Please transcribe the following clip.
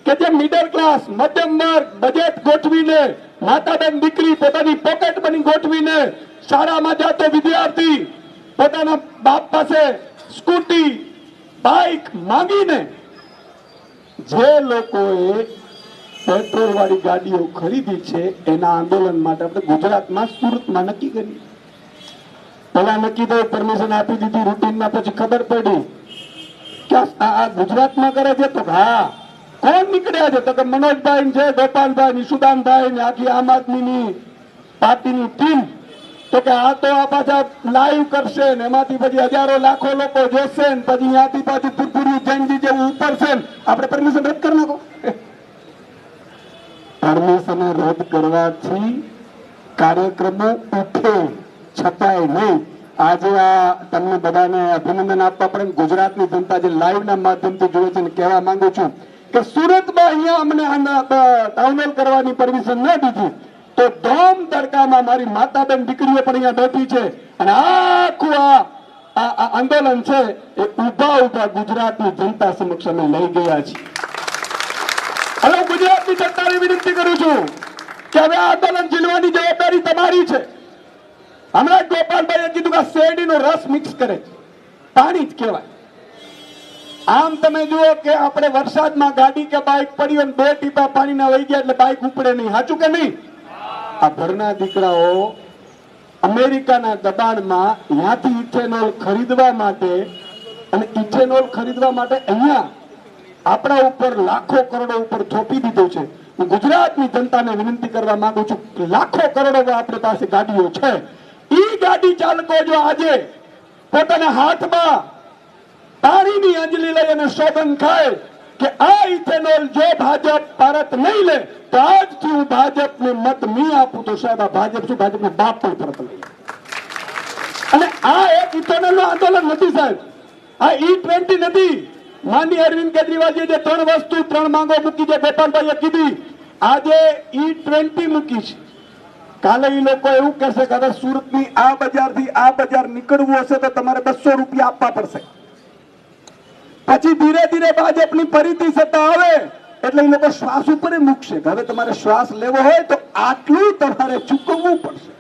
કે જે middle class મધ્યમ વર્ગ બજેટ ગોઠવીને માતાબેન દીકરી પોતાની પોકેટ બની ગોઠવીને શાળામાં જતો વિદ્યાર્થી પોતાના બાપ પાસે સ્કૂટી બાઇક માંગીને જે લોકોએ પેટ્રોલ વાળી ગાડીઓ ખરીદી છે એના આંદોલન માટે આપણે ગુજરાતમાં સુરતમાં નક્કી કર્યું. પેલા નક્કી થયું, પરમિશન આપી દીધી રૂટીનમાં, પછી ખબર પડી કે આ ગુજરાતમાં કરે છે. તો હા, કોણ નીકળ્યા છે? તો કે મનોજભાઈ છે, ગોપાલભાઈ, નિશુદાનભાઈ ને આખી આમ આદમીની પાર્ટીની ટીમ. તો કે આ તો આ પાછા લાઈવ કરશે ને એમાંથી પછી હજારો લાખો લોકો જોશે ને પછી ત્યાંથી પાછું પૂરપૂર્યું જૈનજી જેવું ઉપર છે. આપણે પરમિશન રદ કરી નાખો. પરમિશન રદ કરવાથી કાર્યક્રમો ઉઠે છતાંય નહીં. આજે આ તમને બધાને અભિનંદન આપવા પડે. ગુજરાતની જનતા જે લાઈવના માધ્યમથી જોવે છે ને કહેવા માંગુ છું કે સુરતમાં અહીંયા અમને ટાઉન હોલ કરવાની પરમિશન ન દીધી તો ધોમ તડકામાં મારી માતાબેન દીકરીઓ પણ અહીંયા બેઠી છે અને આખું આ આંદોલન છે એ ઉભા ઉભા ગુજરાતની જનતા સમક્ષ અમે લઈ ગયા છીએ. હવે ગુજરાતની જનતાને વિનંતી કરું છું કે હવે આ આંદોલન જીલવાની જવાબદારી તમારી છે. હમણાં ગોપાલભાઈએ કીધું કે શેરડીનો રસ મિક્સ કરે છે, પાણી જ કહેવાય. આમ તમે જુઓ કે આપણે વરસાદમાં ગાડી કે બાઇક પડી હોય 2 ટીપા પાણીના વહી ગયા એટલે બાઇક ઉપડે નહીં. સાચું કે નહીં? આ ઘરના દીકરાઓ અમેરિકાના દબાણમાં ત્યાંથી ઇથેનોલ ખરીદવા માટે અને ઇથેનોલ ખરીદવા માટે અહીંયા આપણા ઉપર લાખો કરોડો ઉપર થોપી દીધો છે. હું ગુજરાતની જનતાને વિનંતી કરવા માંગુ છું, લાખો કરોડો આપણી પાસે ગાડીઓ છે. ઈ ગાડી ચાલકો જો આજે પોતાના હાથમાં પાણીની અંજલી લઈ અને સોગંદ ખાય કે આ ઇથેનોલ જો ભાજપ ભારત નહીં લે તો આજથી હું ભાજપને મત નહીં આપું તો સાહેબ આ ભાજપ શું ભાજપને બાપ પણ પરત લઈ. અને આ એક ઇથેનોલનું આંદોલન નથી સાહેબ, આ E20 નથી. માનનીય અરવિંદ કેજરીવાલજીએ જે 3 વસ્તુ 3 માંગો મૂકી છે, ગોપાલભાઈએ કીધી, આજે E20 મૂકી છે. કાલે એ લોકો એવું કહેશે કે હવે સુરતની આ બજારથી આ બજાર નીકળવું હશે તો તમારે 200 રૂપિયા આપવા પડશે. પછી ધીરે ધીરે ભાજપની ફરીથી સત્તા આવે એટલે એ લોકો શ્વાસ ઉપર મૂકશે. હવે તમારે શ્વાસ લેવો હોય તો આટલું તમારે ચૂકવવું પડશે.